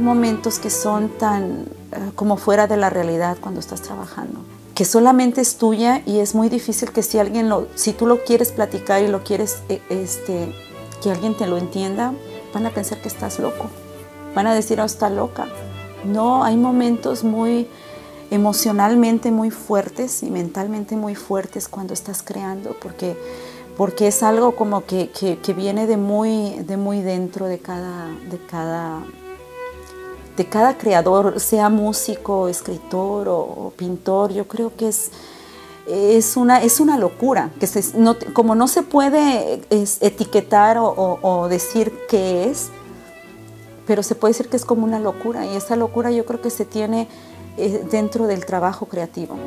momentos que son tan como fuera de la realidad cuando estás trabajando, que solamente es tuya y es muy difícil que si tú lo quieres platicar y lo quieres que alguien te lo entienda, van a pensar que estás loco, van a decir, oh, está loca. No, hay momentos muy emocionalmente muy fuertes y mentalmente muy fuertes cuando estás creando, porque es algo como que viene de muy dentro de cada creador, sea músico, escritor o pintor. Yo creo que es una locura, como no se puede etiquetar o decir qué es, pero se puede decir que es como una locura, y esa locura yo creo que se tiene dentro del trabajo creativo.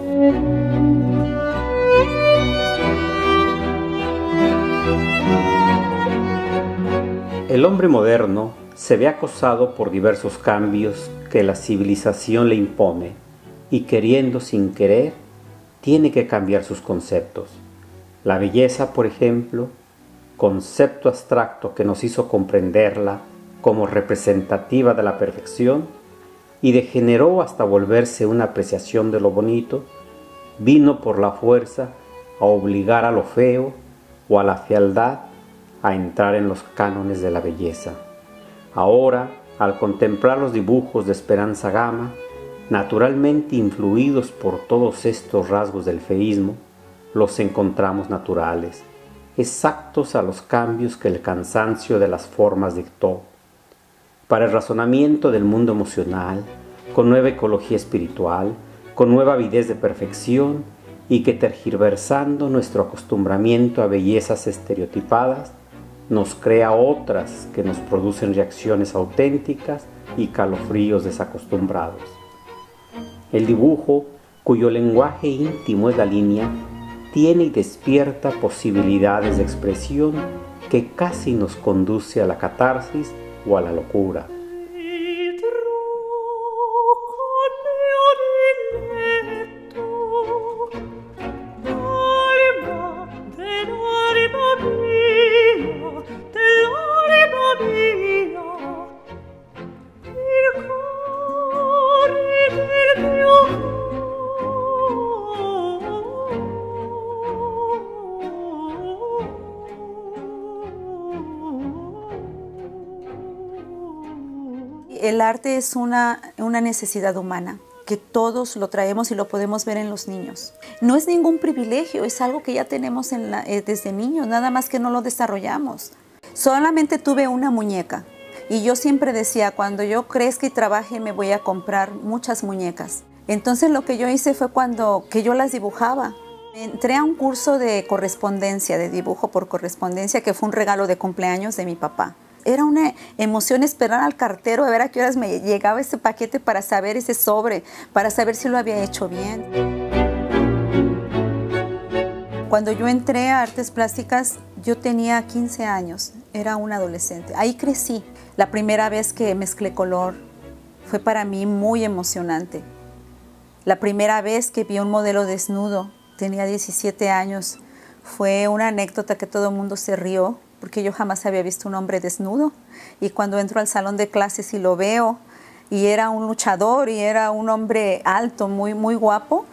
El hombre moderno se ve acosado por diversos cambios que la civilización le impone y, queriendo sin querer, tiene que cambiar sus conceptos. La belleza, por ejemplo, concepto abstracto que nos hizo comprenderla como representativa de la perfección y degeneró hasta volverse una apreciación de lo bonito, vino por la fuerza a obligar a lo feo o a la fealdad a entrar en los cánones de la belleza. Ahora, al contemplar los dibujos de Esperanza Gama, naturalmente influidos por todos estos rasgos del feísmo, los encontramos naturales, exactos a los cambios que el cansancio de las formas dictó. Para el razonamiento del mundo emocional, con nueva ecología espiritual, con nueva avidez de perfección, y que tergiversando nuestro acostumbramiento a bellezas estereotipadas, nos crea otras que nos producen reacciones auténticas y calofríos desacostumbrados. El dibujo, cuyo lenguaje íntimo es la línea, tiene y despierta posibilidades de expresión que casi nos conduce a la catarsis o a la locura. El arte es una necesidad humana, que todos lo traemos y lo podemos ver en los niños. No es ningún privilegio, es algo que ya tenemos desde niños, nada más que no lo desarrollamos. Solamente tuve una muñeca y yo siempre decía, cuando yo crezca y trabaje me voy a comprar muchas muñecas. Entonces lo que yo hice fue que yo las dibujaba. Entré a un curso de correspondencia, de dibujo por correspondencia, que fue un regalo de cumpleaños de mi papá. Era una emoción esperar al cartero a ver a qué horas me llegaba ese paquete para saber ese sobre, para saber si lo había hecho bien. Cuando yo entré a artes plásticas, yo tenía 15 años, era una adolescente. Ahí crecí. La primera vez que mezclé color fue para mí muy emocionante. La primera vez que vi un modelo desnudo, tenía 17 años, fue una anécdota que todo el mundo se rió, porque yo jamás había visto un hombre desnudo. Y cuando entro al salón de clases y lo veo, y era un luchador, y era un hombre alto, muy, muy guapo,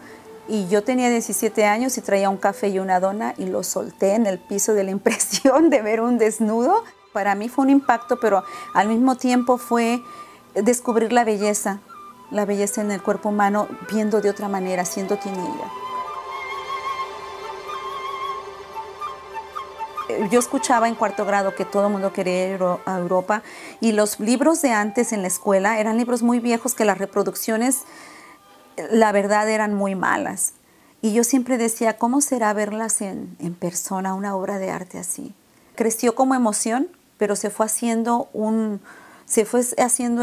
y yo tenía 17 años y traía un café y una dona, y lo solté en el piso de la impresión de ver un desnudo. Para mí fue un impacto, pero al mismo tiempo fue descubrir la belleza en el cuerpo humano, viendo de otra manera, siendo teenager. Yo escuchaba en cuarto grado que todo el mundo quería ir a Europa, y los libros de antes en la escuela eran libros muy viejos que las reproducciones, la verdad, eran muy malas. Y yo siempre decía, ¿cómo será verlas en persona, una obra de arte así? Creció como emoción, pero se fue haciendo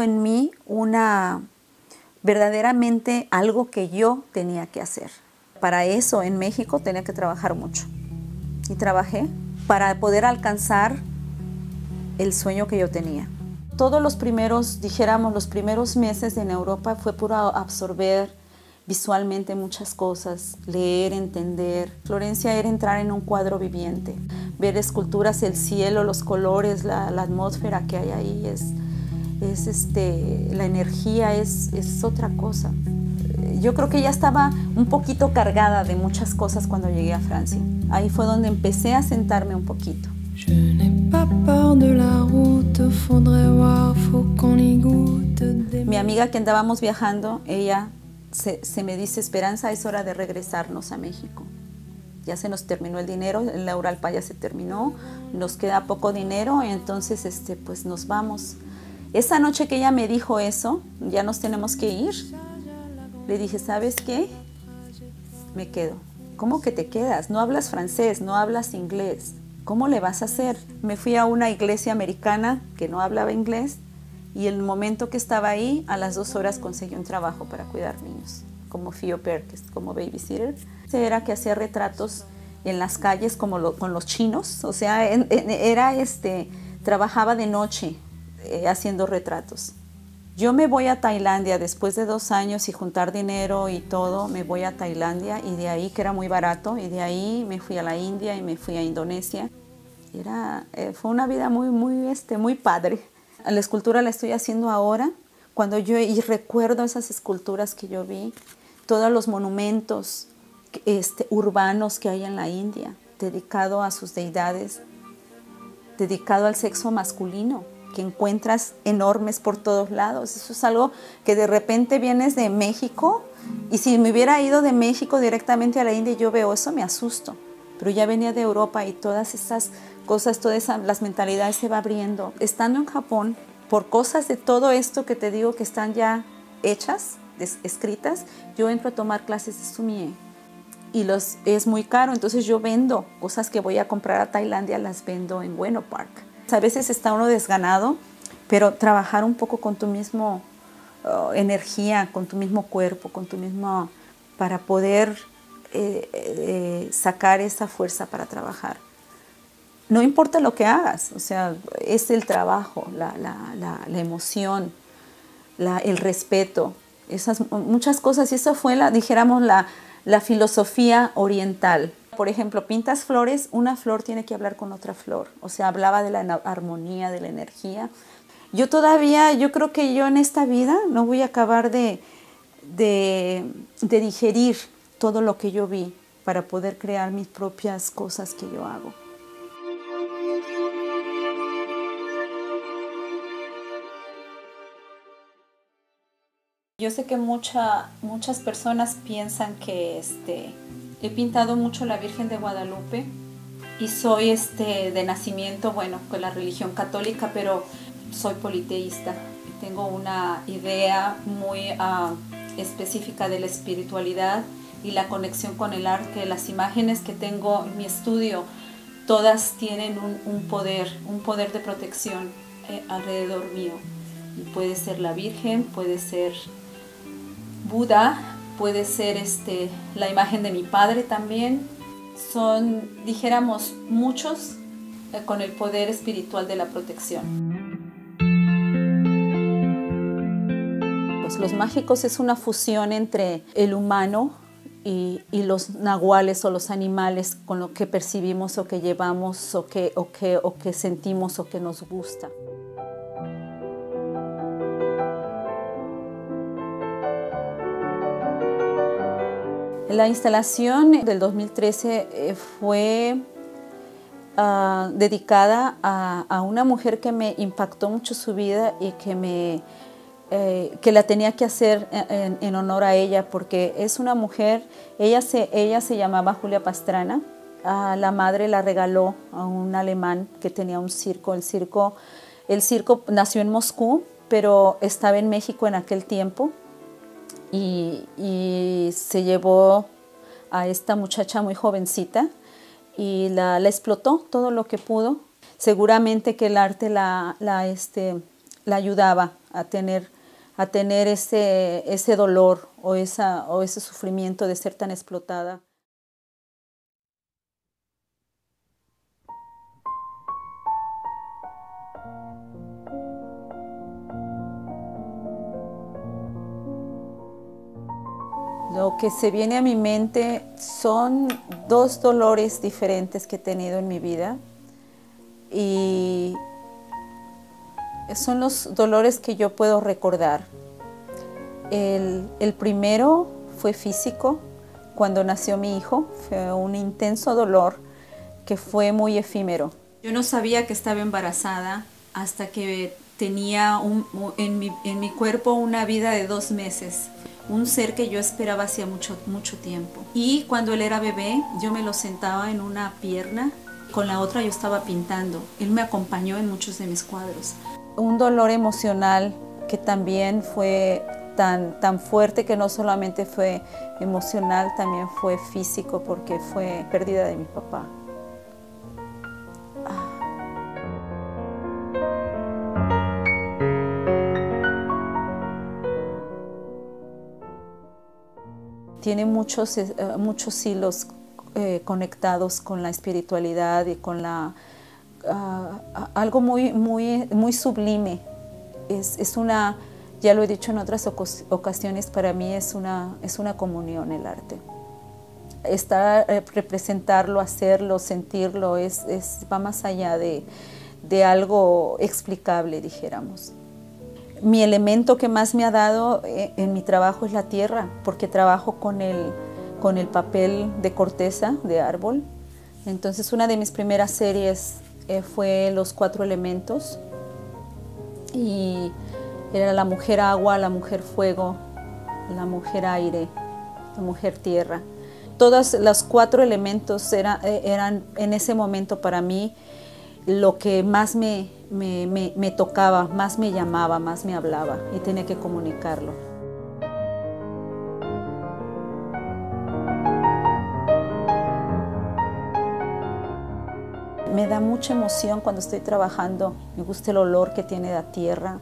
en mí verdaderamente algo que yo tenía que hacer. Para eso en México tenía que trabajar mucho. Y trabajé para poder alcanzar el sueño que yo tenía. Todos los primeros meses en Europa fue puro absorber visualmente muchas cosas, leer, entender. Florencia era entrar en un cuadro viviente, ver esculturas, el cielo, los colores, la atmósfera que hay ahí la energía es otra cosa. Yo creo que ya estaba un poquito cargada de muchas cosas cuando llegué a Francia. Ahí fue donde empecé a sentarme un poquito. Mi amiga que andábamos viajando, ella se me dice, Esperanza, es hora de regresarnos a México. Ya se nos terminó el dinero, la Uralpa ya se terminó, nos queda poco dinero, entonces pues nos vamos. Esa noche que ella me dijo eso, ya nos tenemos que ir, le dije, ¿sabes qué? Me quedo. ¿Cómo que te quedas? No hablas francés, no hablas inglés. ¿Cómo le vas a hacer? Me fui a una iglesia americana que no hablaba inglés y el momento que estaba ahí, a las 2 horas conseguí un trabajo para cuidar niños, como fille au pair, como babysitter. Era que hacía retratos en las calles como con los chinos, o sea, trabajaba de noche haciendo retratos. Yo me voy a Tailandia después de 2 años y juntar dinero y todo, me voy a Tailandia y de ahí, que era muy barato, y de ahí me fui a la India y me fui a Indonesia. Fue una vida muy padre. La escultura la estoy haciendo ahora, y recuerdo esas esculturas que yo vi, todos los monumentos urbanos que hay en la India, dedicado a sus deidades, dedicado al sexo masculino, que encuentras enormes por todos lados. Eso es algo que de repente vienes de México, y si me hubiera ido de México directamente a la India y yo veo eso, me asusto. Pero ya venía de Europa y todas esas cosas, las mentalidades se va abriendo. Estando en Japón, por cosas de todo esto que te digo que están ya hechas, escritas, yo entro a tomar clases de sumie. Y es muy caro, entonces yo vendo cosas que voy a comprar a Tailandia, las vendo en Bueno Park. A veces está uno desganado, pero trabajar un poco con tu mismo energía, con tu mismo cuerpo, para poder sacar esa fuerza para trabajar. No importa lo que hagas, o sea, es el trabajo, la emoción, el respeto, muchas cosas. Y eso fue la filosofía oriental. Por ejemplo, pintas flores, una flor tiene que hablar con otra flor. O sea, hablaba de la armonía, de la energía. Yo creo que yo en esta vida no voy a acabar de digerir todo lo que yo vi para poder crear mis propias cosas que yo hago. Yo sé que muchas personas piensan que he pintado mucho la Virgen de Guadalupe y soy de nacimiento, bueno, con la religión católica, pero soy politeísta. Tengo una idea muy específica de la espiritualidad y la conexión con el arte. Las imágenes que tengo en mi estudio, todas tienen un poder de protección alrededor mío. Y puede ser la Virgen, puede ser Buda, puede ser la imagen de mi padre también. Son, dijéramos, muchos con el poder espiritual de la protección. Los mágicos es una fusión entre el humano y los nahuales o los animales con lo que percibimos o que llevamos o que sentimos o que nos gusta. La instalación del 2013 fue dedicada a una mujer que me impactó mucho su vida y que la tenía que hacer en honor a ella, porque es una mujer, ella se llamaba Julia Pastrana. La madre la regaló a un alemán que tenía un circo. El circo nació en Moscú, pero estaba en México en aquel tiempo. Y se llevó a esta muchacha muy jovencita y la explotó todo lo que pudo. Seguramente que el arte la ayudaba a tener ese dolor o ese sufrimiento de ser tan explotada. Lo que se viene a mi mente son 2 dolores diferentes que he tenido en mi vida y Son los dolores que yo puedo recordar. El primero fue físico, cuando nació mi hijo. Fue un intenso dolor que fue muy efímero. Yo no sabía que estaba embarazada hasta que tenía en mi cuerpo una vida de 2 meses. Un ser que yo esperaba hacía mucho tiempo. Y cuando él era bebé, yo me lo sentaba en una pierna, con la otra yo estaba pintando. Él me acompañó en muchos de mis cuadros. Un dolor emocional que también fue tan fuerte, que no solamente fue emocional, también fue físico, porque fue pérdida de mi papá. Tiene muchos hilos conectados con la espiritualidad y con algo muy sublime. Es una, ya lo he dicho en otras ocasiones, para mí es una comunión el arte. Representarlo, hacerlo, sentirlo, va más allá de algo explicable, dijéramos. Mi elemento que más me ha dado en mi trabajo es la tierra, porque trabajo con el papel de corteza de árbol. Entonces, una de mis primeras series fue Los 4 elementos, y era la mujer agua, la mujer fuego, la mujer aire, la mujer tierra. Todos los 4 elementos eran en ese momento para mí lo que más me tocaba, más me llamaba, más me hablaba, y tenía que comunicarlo. Me da mucha emoción cuando estoy trabajando, me gusta el olor que tiene la tierra.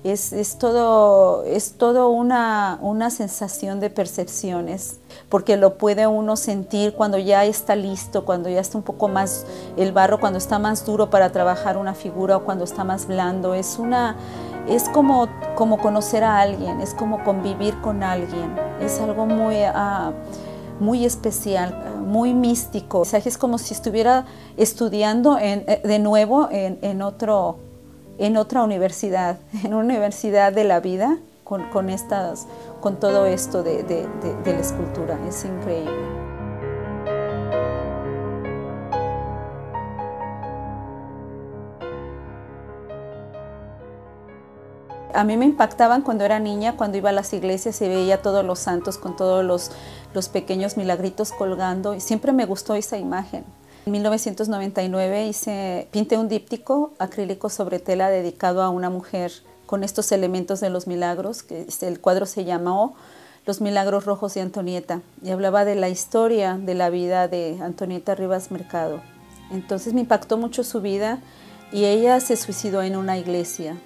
Es todo una sensación de percepciones, porque lo puede uno sentir cuando ya está listo, cuando ya está un poco más el barro, cuando está más duro para trabajar una figura, o cuando está más blando. Es como conocer a alguien, es como convivir con alguien. Es algo muy especial, muy místico. O sea, es como si estuviera estudiando de nuevo en otra universidad, en una universidad de la vida, con todo esto de la escultura. Es increíble. A mí me impactaban cuando era niña, cuando iba a las iglesias y veía a todos los santos con todos los pequeños milagritos colgando, y siempre me gustó esa imagen. En 1999 pinté un díptico acrílico sobre tela dedicado a una mujer con estos elementos de los milagros, que el cuadro se llamó Los Milagros Rojos de Antonieta, y hablaba de la historia de la vida de Antonieta Rivas Mercado. Entonces me impactó mucho su vida, y ella se suicidó en una iglesia.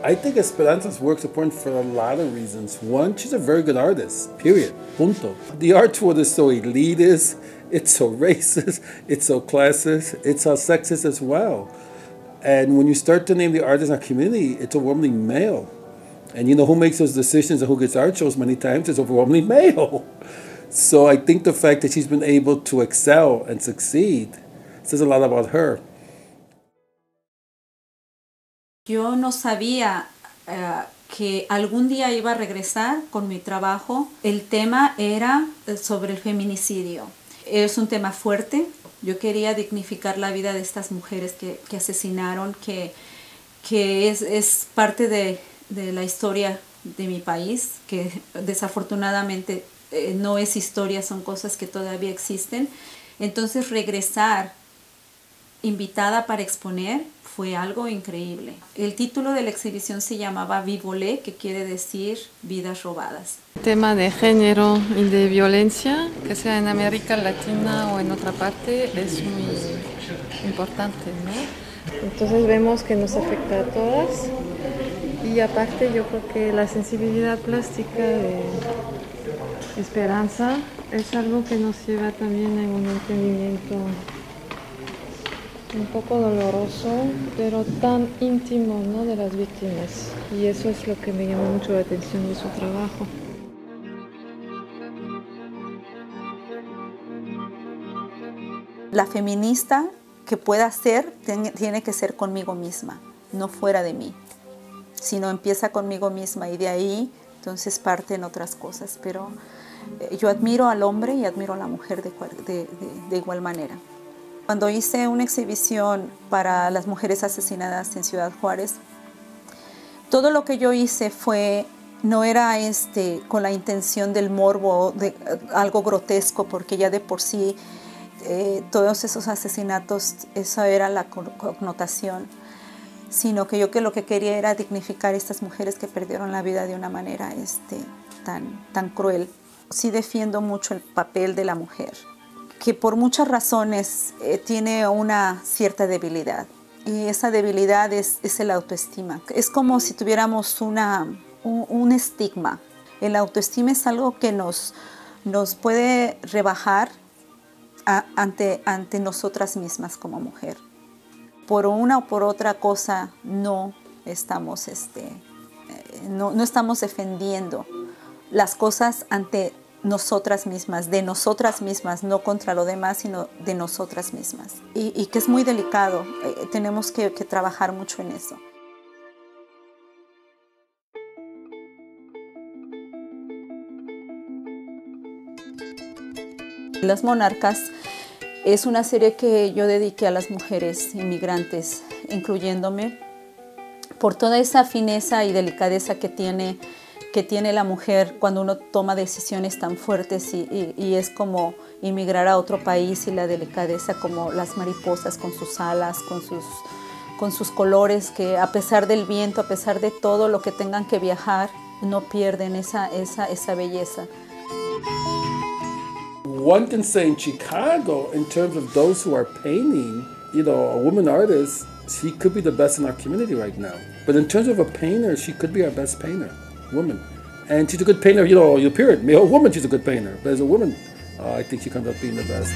I think Esperanza's work's important for a lot of reasons. One, she's a very good artist, period, punto. The art world is so elitist, it's so racist, it's so classist, it's so sexist as well. And when you start to name the artists in our community, it's overwhelmingly male. And you know who makes those decisions and who gets art shows many times is overwhelmingly male. So I think the fact that she's been able to excel and succeed says a lot about her. Yo no sabía que algún día iba a regresar con mi trabajo. El tema era sobre el feminicidio. Es un tema fuerte. Yo quería dignificar la vida de estas mujeres que asesinaron, que es parte de la historia de mi país, que desafortunadamente no es historia, son cosas que todavía existen. Entonces regresar invitada para exponer fue algo increíble. El título de la exhibición se llamaba Vivole, que quiere decir vidas robadas. El tema de género y de violencia, que sea en América Latina o en otra parte, es muy importante, ¿no? Entonces vemos que nos afecta a todas, y aparte yo creo que la sensibilidad plástica de Esperanza es algo que nos lleva también a un entendimiento un poco doloroso, pero tan íntimo, ¿no?, de las víctimas. Y eso es lo que me llamó mucho la atención de su trabajo. La feminista que pueda ser, tiene que ser conmigo misma, no fuera de mí, sino empieza conmigo misma y de ahí entonces parten otras cosas. Pero yo admiro al hombre y admiro a la mujer de igual manera. Cuando hice una exhibición para las mujeres asesinadas en Ciudad Juárez, todo lo que yo hice no era con la intención del morbo, de algo grotesco, porque ya de por sí todos esos asesinatos, esa era la connotación, sino que yo lo que quería era dignificar a estas mujeres que perdieron la vida de una manera tan cruel. Sí defiendo mucho el papel de la mujer, que por muchas razones tiene una cierta debilidad, y esa debilidad es el autoestima. Es como si tuviéramos un estigma. El autoestima es algo que nos puede rebajar ante nosotras mismas como mujer. Por una o por otra cosa no estamos defendiendo las cosas ante nosotras mismas, de nosotras mismas, no contra lo demás, sino de nosotras mismas. Y que es muy delicado, tenemos que trabajar mucho en eso. Las Monarcas es una serie que yo dediqué a las mujeres inmigrantes, incluyéndome, por toda esa fineza y delicadeza que tiene la mujer cuando uno toma decisiones tan fuertes y es como emigrar a otro país, y la delicadeza como las mariposas con sus alas, con sus colores, que a pesar del viento, a pesar de todo lo que tengan que viajar, no pierden esa belleza. One can say in Chicago, in terms of those who are painting, a woman artist, she could be the best in our community right now. But in terms of a painter, she could be our best painter, woman. And she's a good painter, period. Male woman, she's a good painter. But as a woman, I think she comes up being the best.